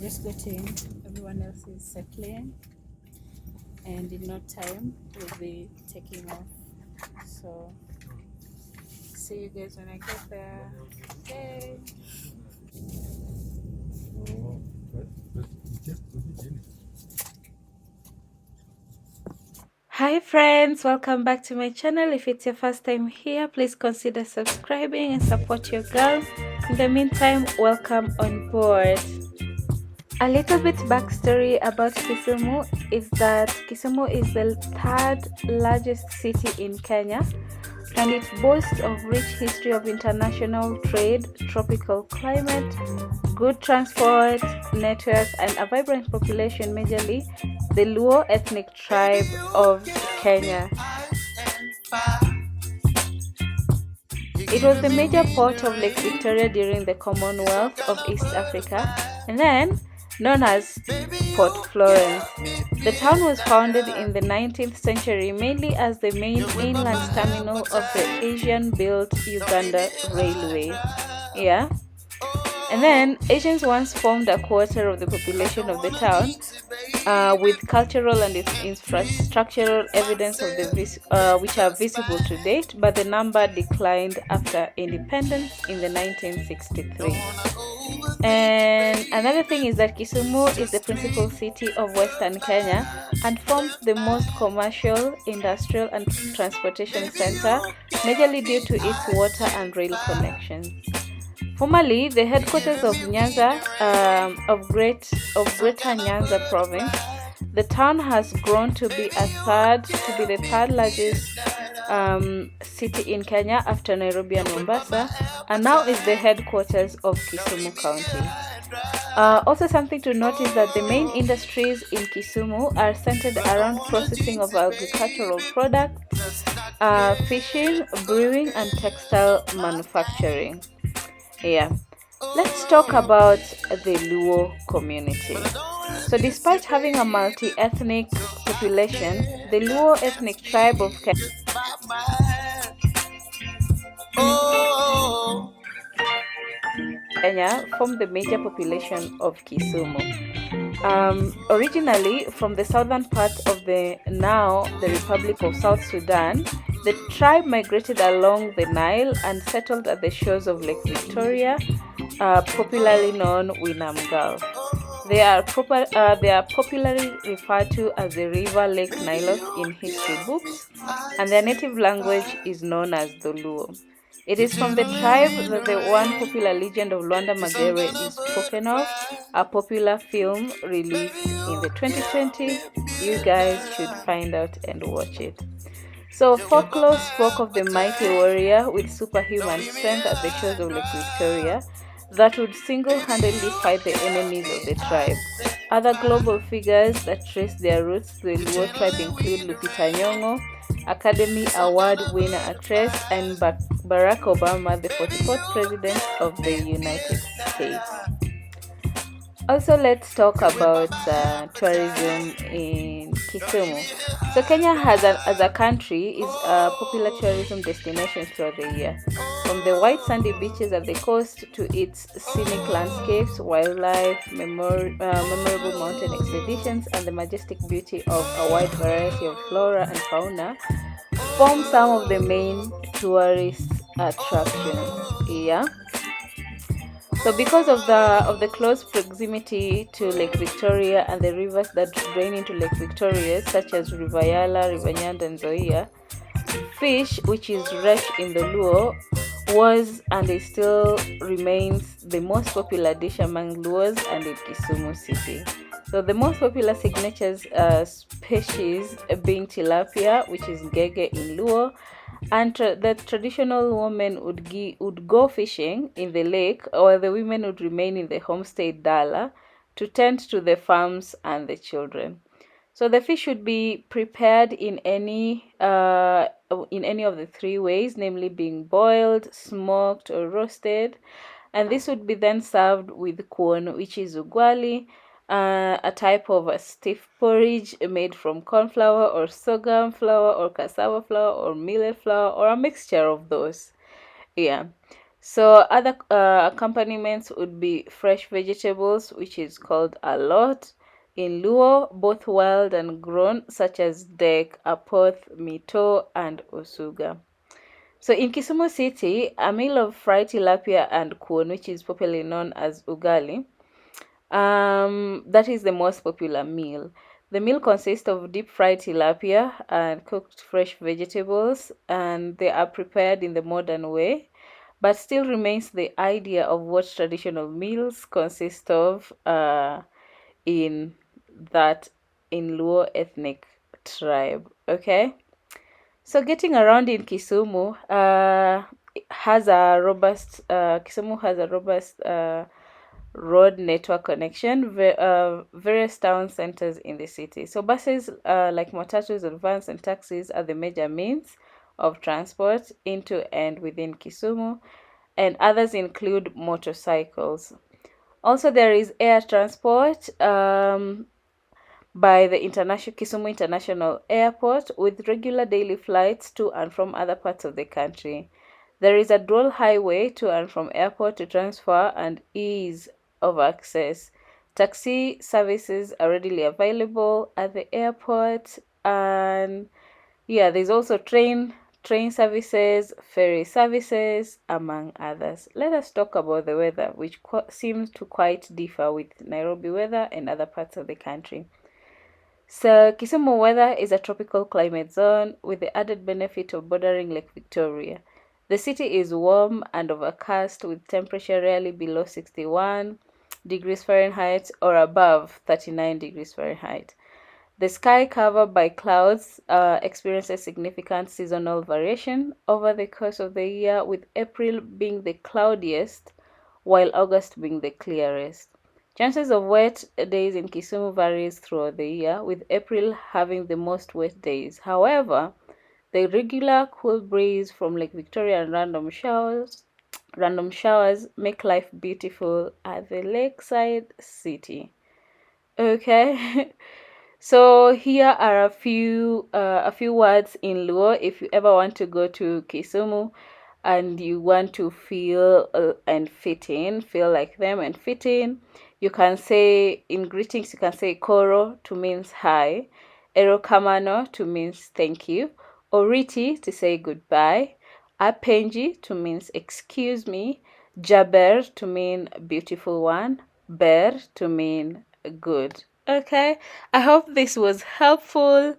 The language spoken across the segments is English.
just getting everyone else is settling, and in no time we'll be taking off. So see you guys when I get there. Yay! Hi friends, welcome back to my channel. If it's your first time here, please consider subscribing and support your girl. In the meantime, welcome on board. A little bit backstory about Kisumu is that Kisumu is the third largest city in Kenya, and it boasts of rich history of international trade, tropical climate, good transport networks, and a vibrant population, majorly the Luo ethnic tribe of Kenya. It was the major port of Lake Victoria during the Commonwealth of East Africa, and then known as Port Florence. The town was founded in the 19th century mainly as the main inland terminal of the Asian-built Uganda Railway. Yeah. And then Asians once formed a quarter of the population of the town, with cultural and infrastructural evidence of the which are visible to date, but the number declined after independence in the 1963. And another thing is that Kisumu is the principal city of Western Kenya and forms the most commercial, industrial, and transportation center, majorly due to its water and rail connections. Formerly, the headquarters of Nyanza, Greater Nyanza province, the town has grown to be the third largest city in Kenya after Nairobi and Mombasa, and now is the headquarters of Kisumu County. Also something to note is that the main industries in Kisumu are centered around processing of agricultural products, fishing, brewing, and textile manufacturing. Yeah, let's talk about the Luo community. So despite having a multi-ethnic population, the Luo ethnic tribe of Kenya form the major population of Kisumu. Originally from the southern part of the Republic of South Sudan, the tribe migrated along the Nile and settled at the shores of Lake Victoria, popularly known Winam-Gulf. They are popularly referred to as the River Lake Nilotes in history books, and their native language is known as the Luo. It is from the tribe that the one popular legend of Luanda Magere is spoken of, a popular film released in the 2020. You guys should find out and watch it. So folklore spoke of the mighty warrior with superhuman strength at the shores of Lake Victoria that would single-handedly fight the enemies of the tribe. Other global figures that trace their roots to the Luo tribe include Lupita Nyong'o, Academy Award winner actress, and Barack Obama, the 44th President of the United States. Also, let's talk about tourism in Kisumu. So Kenya as a country is a popular tourism destination throughout the year. From the white sandy beaches at the coast to its scenic landscapes, wildlife, memorable mountain expeditions, and the majestic beauty of a wide variety of flora and fauna form some of the main tourist attractions. Yeah. So because of the close proximity to Lake Victoria and the rivers that drain into Lake Victoria, such as River Yala, River Nyanda, and Nzoia, fish, which is rich in the Luo, was and it still remains the most popular dish among Luos and in Kisumu city. So the most popular signature species being tilapia, which is ngege in Luo, and the traditional women would go fishing in the lake, while the women would remain in the homestay dala to tend to the farms and the children. So the fish should be prepared in any of the three ways, namely being boiled, smoked, or roasted, and this would be then served with kuon, which is ugali, a type of a stiff porridge made from corn flour or sorghum flour or cassava flour or millet flour or a mixture of those. Yeah. So other accompaniments would be fresh vegetables, which is called a lot in Luo, both wild and grown, such as dek, apoth, mito, and osuga. So in Kisumu City, a meal of fried tilapia and kuon, which is popularly known as ugali, that is the most popular meal. The meal consists of deep fried tilapia and cooked fresh vegetables, and they are prepared in the modern way, but still remains the idea of what traditional meals consist of in that in Luo ethnic tribe. Okay, so getting around in Kisumu has a robust Kisumu has a robust road network connection, various town centers in the city. So buses like matatus and vans and taxis are the major means of transport into and within Kisumu, and others include motorcycles. Also, there is air transport by the Kisumu International Airport with regular daily flights to and from other parts of the country. There is a dual highway to and from airport to transfer and ease of access. Taxi services are readily available at the airport, and yeah, there's also train services, ferry services, among others. Let us talk about the weather, which seems to quite differ with Nairobi weather and other parts of the country. So, Kisumu weather is a tropical climate zone with the added benefit of bordering Lake Victoria. The city is warm and overcast with temperature rarely below 61 degrees Fahrenheit or above 39 degrees Fahrenheit. The sky covered by clouds experiences significant seasonal variation over the course of the year, with April being the cloudiest while August being the clearest. Chances of wet days in Kisumu varies throughout the year, with April having the most wet days. However, the regular cool breeze from Lake Victoria and random showers make life beautiful at the lakeside city. Okay. So here are a few words in Luo if you ever want to go to Kisumu and you want to feel and fit in, feel like them and fit in. You can say in greetings, you can say Koro to means hi, Erokamano to means thank you, Oriti to say goodbye, Apenji to means excuse me, Jaber to mean beautiful one, Ber to mean good. Okay, I hope this was helpful.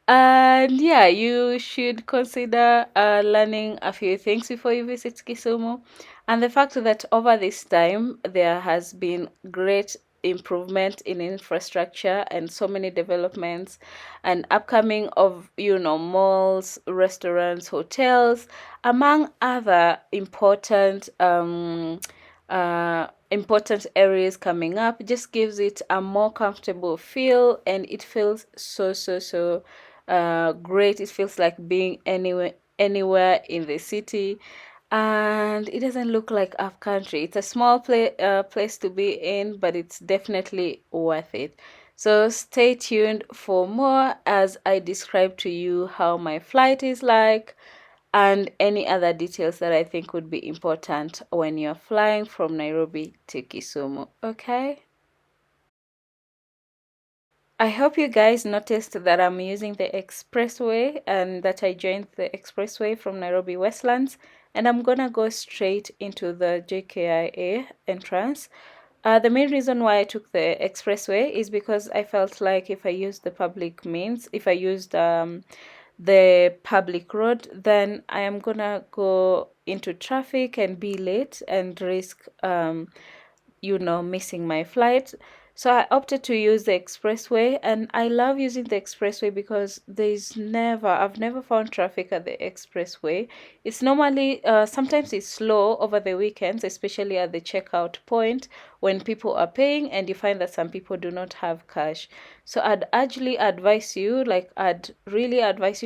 And yeah, you should consider learning a few things before you visit Kisumu. And the fact that over this time there has been great improvement in infrastructure and so many developments and upcoming of malls, restaurants, hotels, among other important areas coming up, just gives it a more comfortable feel, and it feels so great. It feels like being anywhere in the city, and it doesn't look like up country. It's a small place to be in, but it's definitely worth it. So stay tuned for more as I describe to you how my flight is like and any other details that I think would be important when you're flying from Nairobi to Kisumu. Okay? I hope you guys noticed that I'm using the expressway and that I joined the expressway from Nairobi Westlands, and I'm gonna go straight into the JKIA entrance. The main reason why I took the expressway is because I felt like if I used the public means, if I used the public road, then I am gonna go into traffic and be late and risk missing my flight. So I opted to use the expressway, and I love using the expressway because I've never found traffic at the expressway. It's normally, sometimes it's slow over the weekends, especially at the checkout point when people are paying and you find that some people do not have cash. So I'd really advise you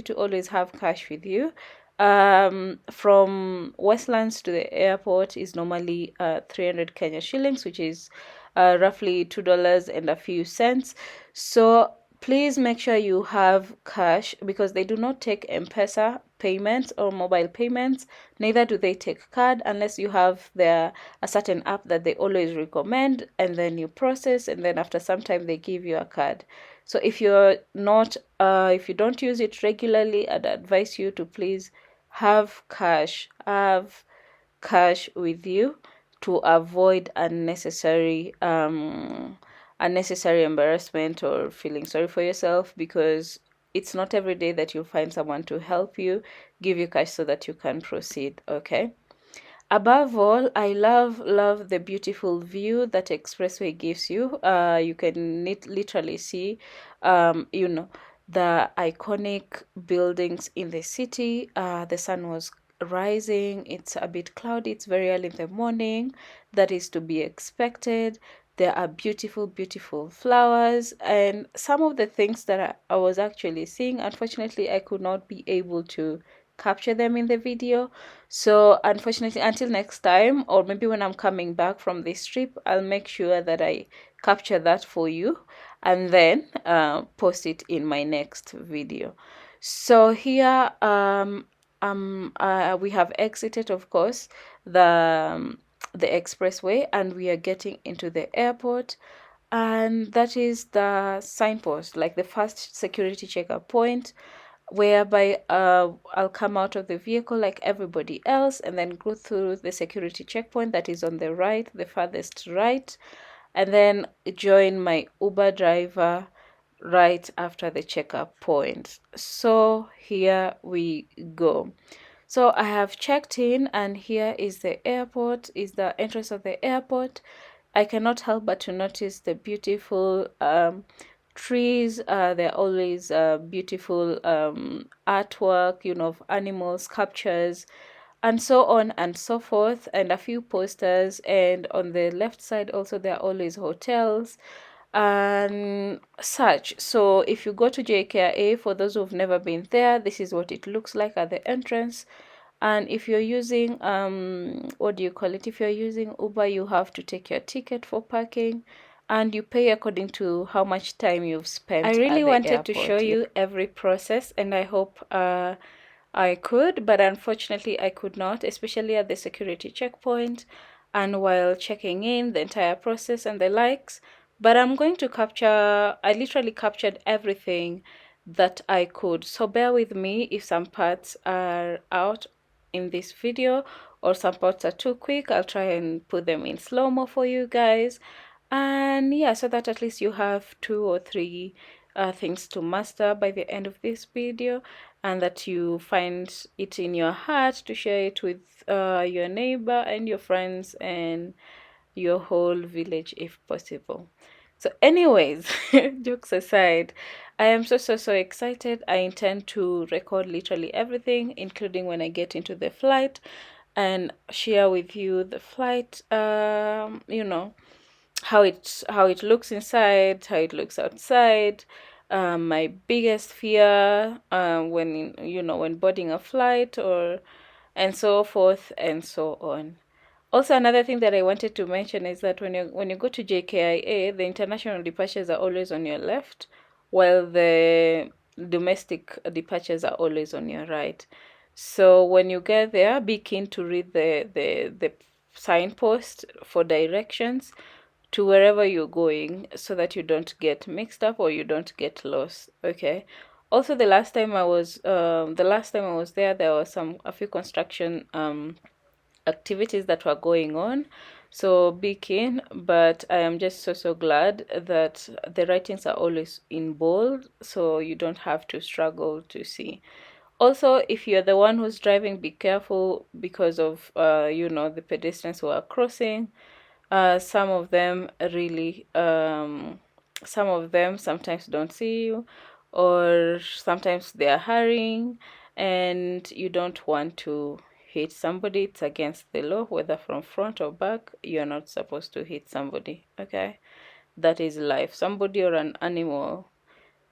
to always have cash with you. From Westlands to the airport is normally 300 Kenya shillings, which is roughly $2 and a few cents. So please make sure you have cash because they do not take M-Pesa payments or mobile payments. Neither do they take card unless you have a certain app that they always recommend, and then you process, and then after some time they give you a card. So if you're not if you don't use it regularly, I'd advise you to please have cash with you to avoid unnecessary embarrassment or feeling sorry for yourself, because it's not every day that you'll find someone to help you give you cash so that you can proceed. Okay. Above all, I love the beautiful view that expressway gives you. You can literally see the iconic buildings in the city. The sun was rising. It's a bit cloudy. It's very early in the morning. That is to be expected. There are beautiful flowers, and some of the things that I was actually seeing, unfortunately I could not be able to capture them in the video. So unfortunately, until next time, or maybe when I'm coming back from this trip, I'll make sure that I capture that for you and then post it in my next video. So here we have exited, of course, the expressway, and we are getting into the airport. And that is the signpost, like the first security checkup point, whereby I'll come out of the vehicle like everybody else and then go through the security checkpoint that is on the right, the farthest right, and then join my Uber driver right after the checkup point. So here we go. So I have checked in, and here is the airport, is the entrance of the airport. I cannot help but to notice the beautiful trees. They're always beautiful artwork, of animals, sculptures, and so on and so forth, and a few posters. And on the left side also, there are always hotels and such. So if you go to JKIA, for those who've never been there, this is what it looks like at the entrance. And if you're using what do you call it, if you're using Uber, you have to take your ticket for parking, and you pay according to how much time you've spent. I really wanted to show you every process, and I hope I could, but unfortunately I could not, especially at the security checkpoint and while checking in, the entire process and the likes. But I'm going to capture, I literally captured everything that I could. So bear with me if some parts are out in this video or some parts are too quick. I'll try and put them in slow-mo for you guys. And yeah, so that at least you have 2 or 3 things to master by the end of this video, and that you find it in your heart to share it with your neighbor and your friends and your whole village if possible. So anyways, jokes aside, I am so excited. I intend to record literally everything, including when I get into the flight, and share with you the flight, how it looks inside, how it looks outside, my biggest fear when boarding a flight, or and so forth and so on. Also, another thing that I wanted to mention is that when you go to JKIA, the international departures are always on your left, while the domestic departures are always on your right. So when you get there, be keen to read the signpost for directions to wherever you're going, so that you don't get mixed up or you don't get lost. Okay. Also, the last time I was there, there was a few construction activities that were going on, so be keen. But I am just so glad that the writings are always in bold, so you don't have to struggle to see. Also, if you're the one who's driving, be careful because of the pedestrians who are crossing. Some of them sometimes don't see you, or sometimes they are hurrying, and you don't want to hit somebody. It's against the law, whether from front or back. You're not supposed to hit somebody. Okay, that is life. Somebody or an animal,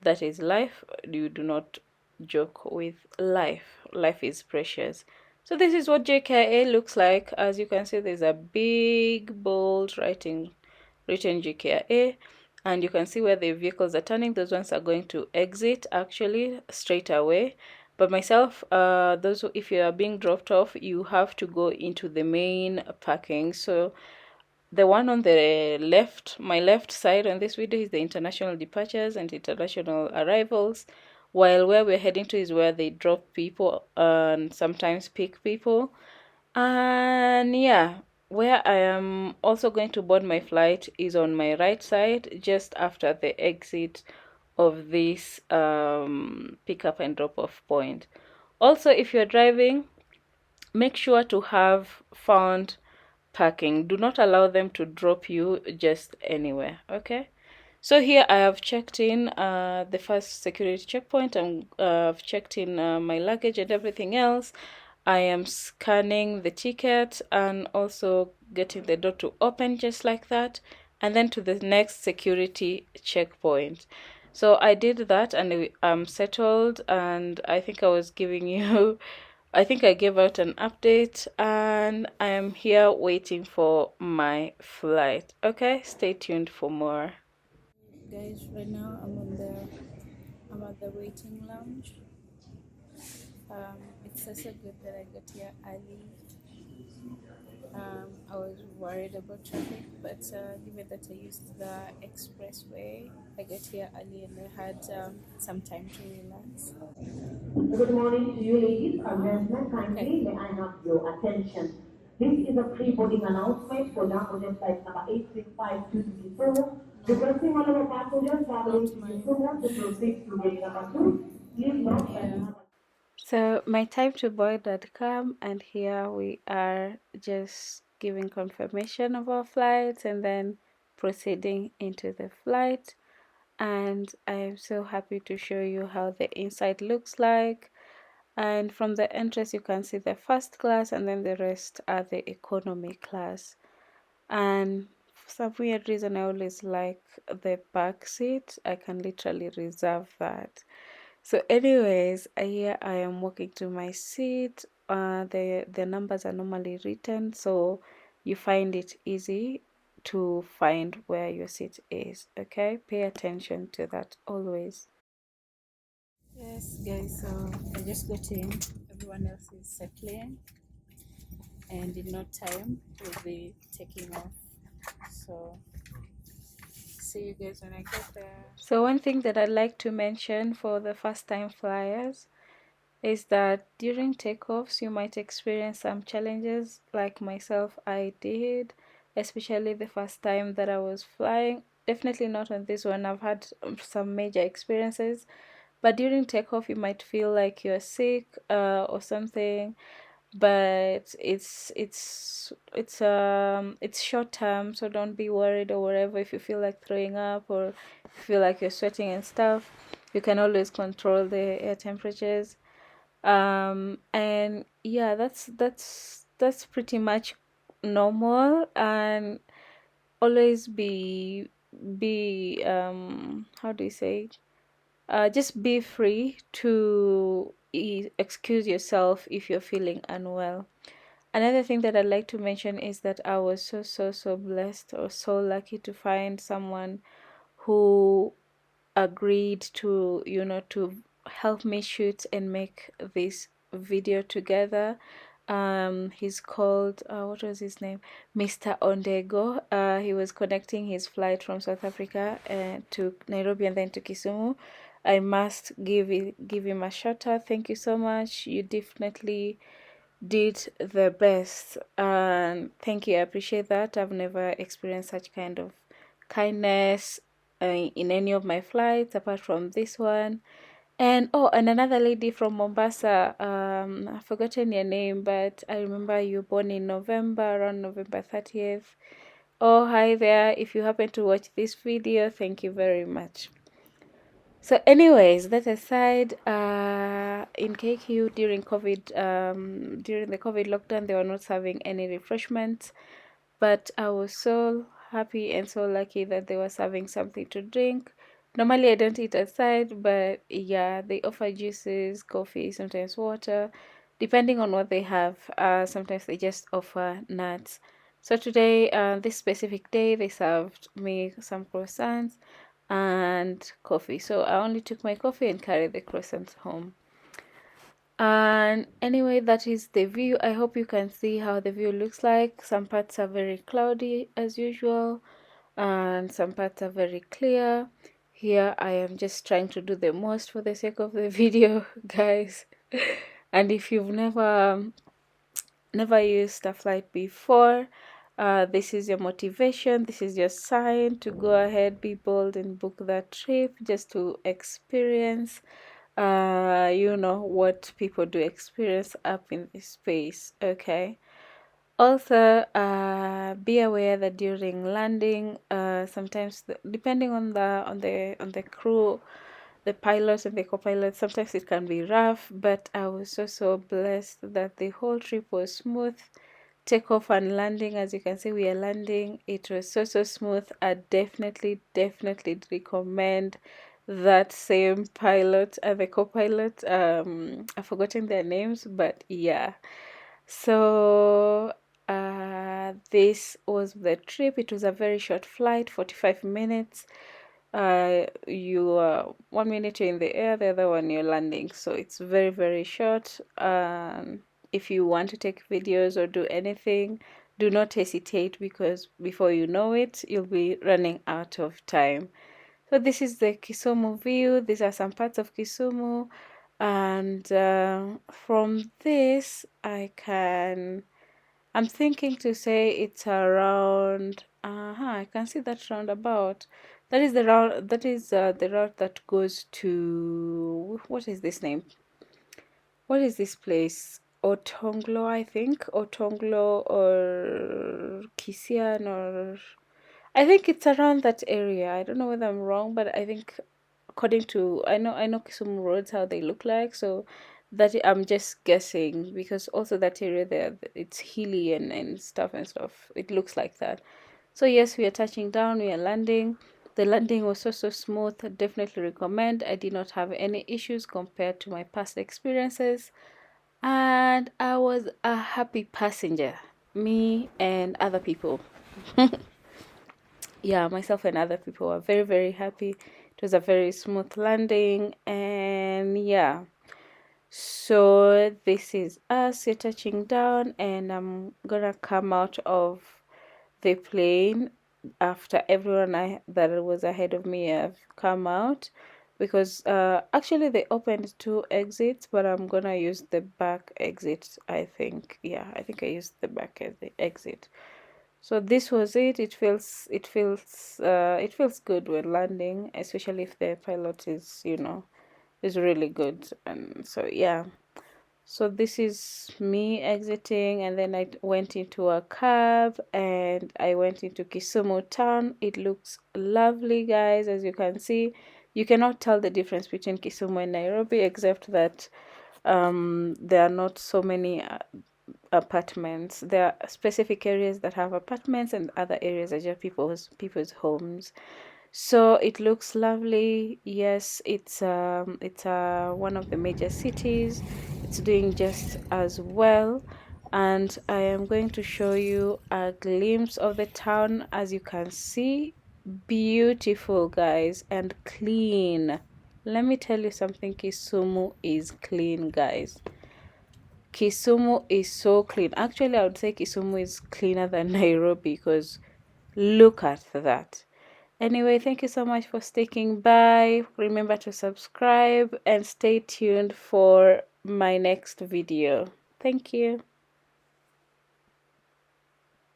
that is life. You do not joke with life. Life is precious. So this is what JKIA looks like. As you can see, there's a big bold written JKIA, and you can see where the vehicles are turning. Those ones are going to exit actually straight away, But myself, those if you are being dropped off, you have to go into the main parking. So the one on the left, my left side on this video, is the international departures and international arrivals, while where we're heading to is where they drop people and sometimes pick people. And yeah, where I am also going to board my flight is on my right side, just after the exit of this pick up and drop off point. Also, if you're driving, make sure to have found parking. Do not allow them to drop you just anywhere. Okay, so here I have checked in the first security checkpoint, and I've checked in my luggage and everything else. I am scanning the ticket and also getting the door to open just like that, and then to the next security checkpoint. So I did that and I'm settled, and I think I was giving you I think I gave out an update, and I am here waiting for my flight. Okay, stay tuned for more. Guys, right now I'm at the waiting lounge. It's also good that I got here early. I was worried about traffic, but given that I used the expressway, I got here early and I had some time to relax. Good morning to you, ladies and gentlemen. Kindly, may I have your attention? This is a pre-boarding announcement for Dangote flight number 865 to Kisumu. Requesting all of our passengers traveling to Kisumu to proceed to gate number 2. Please note that. So my time to board had come, and here we are just giving confirmation of our flights and then proceeding into the flight. And I am so happy to show you how the inside looks like. And from the entrance you can see the first class, and then the rest are the economy class. And for some weird reason I always like the back seat. I can literally reserve that. So anyways, here I am walking to my seat. The numbers are normally written, so you find it easy to find where your seat is. Okay, pay attention to that always. Yes, guys, so I just got in. Everyone else is settling, and in no time we'll be taking off. So see you guys when I get there. So one thing that I'd like to mention for the first time flyers is that during takeoffs you might experience some challenges, like myself I did, especially the first time that I was flying. Definitely not on this one. I've had some major experiences, but during takeoff you might feel like you're sick or something, but it's short term, so don't be worried or whatever. If you feel like throwing up or feel like you're sweating and stuff, you can always control the air temperatures. And yeah, that's pretty much normal. And always be how do you say, just be free to excuse yourself if you're feeling unwell. Another thing that I'd like to mention is that I was so blessed or so lucky to find someone who agreed to, to help me shoot and make this video together. He's called what was his name, Mr. Ondego. He was connecting his flight from South Africa to Nairobi and then to Kisumu. I must give him a shout out. Thank you so much. You definitely did the best, and thank you. I appreciate that. I've never experienced such kind of kindness in any of my flights apart from this one. And oh, and another lady from Mombasa, I've forgotten your name, but I remember you born in November, around November 30th. Oh, hi there. If you happen to watch this video, thank you very much. So anyways, that aside, in KQ during during the COVID lockdown, they were not serving any refreshments, but I was so happy and so lucky that they were serving something to drink. Normally I don't eat outside, but yeah, they offer juices, coffee, sometimes water, depending on what they have. Sometimes they just offer nuts. So today, this specific day, they served me some croissants and coffee. So I only took my coffee and carried the croissants home. And anyway, that is the view. I hope you can see how the view looks like. Some parts are very cloudy as usual, and some parts are very clear. Here I am just trying to do the most for the sake of the video, guys. And if you've never used Starflight before, this is your motivation, this is your sign to go ahead, be bold, and book that trip just to experience you know what people do experience up in this space. Okay, also be aware that during landing, sometimes depending on the crew, the pilots and the co-pilots, sometimes it can be rough, but I was so blessed that the whole trip was smooth. Takeoff and landing, as you can see, we are landing. It was so smooth. I definitely recommend that same pilot and the co-pilot. I've forgotten their names, but yeah. So this was the trip. It was a very short flight, 45 minutes. You 1 minute you're in the air, the other one you're landing, so it's very short. If you want to take videos or do anything, do not hesitate, because before you know it, you'll be running out of time. So this is the Kisumu view. These are some parts of Kisumu, and from this I'm thinking to say it's around I can see that roundabout. That is the route that goes to, what is this name? What is this place? Otonglo, I think. Otonglo or Kisian, or I think it's around that area. I don't know whether I'm wrong, but I think according to, I know Kisumu roads, how they look like, so that I'm just guessing, because also that area there, it's hilly and stuff. It looks like that. So yes, we are touching down, we are landing. The landing was so smooth. I definitely recommend. I did not have any issues compared to my past experiences, and I was a happy passenger, me and other people. Yeah, myself and other people were very happy. It was a very smooth landing, and yeah. So this is us. We're touching down, and I'm gonna come out of the plane after everyone that was ahead of me have come out, because actually they opened 2 exits, but I'm gonna use the back exit, I think. Yeah, I think I used the back exit. So this was it. It feels good when landing, especially if the pilot is really good. And so yeah, so this is me exiting, and then I went into a cab and I went into Kisumu town. It looks lovely, guys. As you can see, you cannot tell the difference between Kisumu and Nairobi, except that there are not so many apartments. There are specific areas that have apartments, and other areas are just people's homes. So it looks lovely. Yes, it's one of the major cities. It's doing just as well, and I am going to show you a glimpse of the town. As you can see, beautiful, guys, and clean. Let me tell you something, Kisumu is clean, guys. Kisumu is so clean. Actually, I would say Kisumu is cleaner than Nairobi, because look at that. Anyway, thank you so much for sticking by. Remember to subscribe and stay tuned for my next video. Thank you.